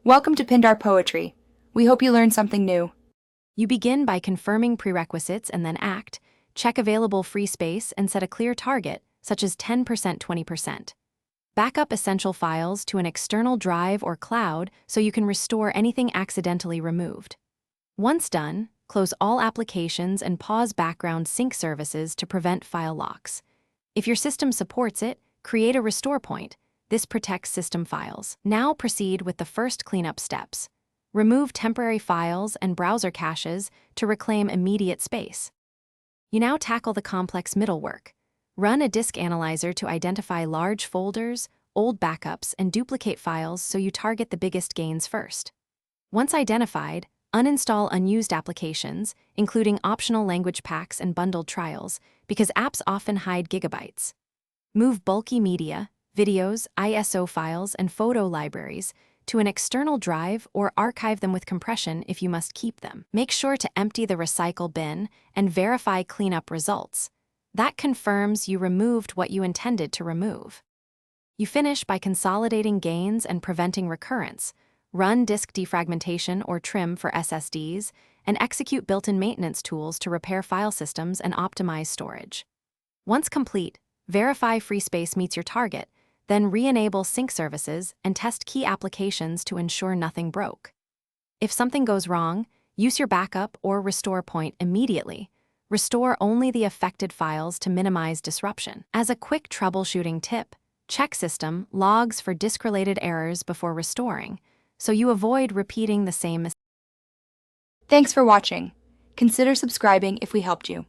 Welcome to Pindar Poetry. We hope you learned something new. You begin by confirming prerequisites and then act. Check available free space and set a clear target, such as 10%, 20%. Backup essential files to an external drive or cloud so you can restore anything accidentally removed. Once done, close all applications and pause background sync services to prevent file locks. If your system supports it, create a restore point. This protects system files. Now proceed with the first cleanup steps. Remove temporary files and browser caches to reclaim immediate space. You now tackle the complex middle work. Run a disk analyzer to identify large folders, old backups, and duplicate files so you target the biggest gains first. Once identified, uninstall unused applications, including optional language packs and bundled trials, because apps often hide gigabytes. Move bulky media, videos, ISO files, and photo libraries to an external drive or archive them with compression if you must keep them. Make sure to empty the recycle bin and verify cleanup results. That confirms you removed what you intended to remove. You finish by consolidating gains and preventing recurrence. Run disk defragmentation or trim for SSDs, and execute built-in maintenance tools to repair file systems and optimize storage. Once complete, verify free space meets your target, then re-enable sync services and test key applications to ensure nothing broke. If something goes wrong, use your backup or restore point immediately. Restore only the affected files to minimize disruption. As a quick troubleshooting tip, check system logs for disk-related errors before restoring, so you avoid repeating the same mistake. Thanks for watching. Consider subscribing if we helped you.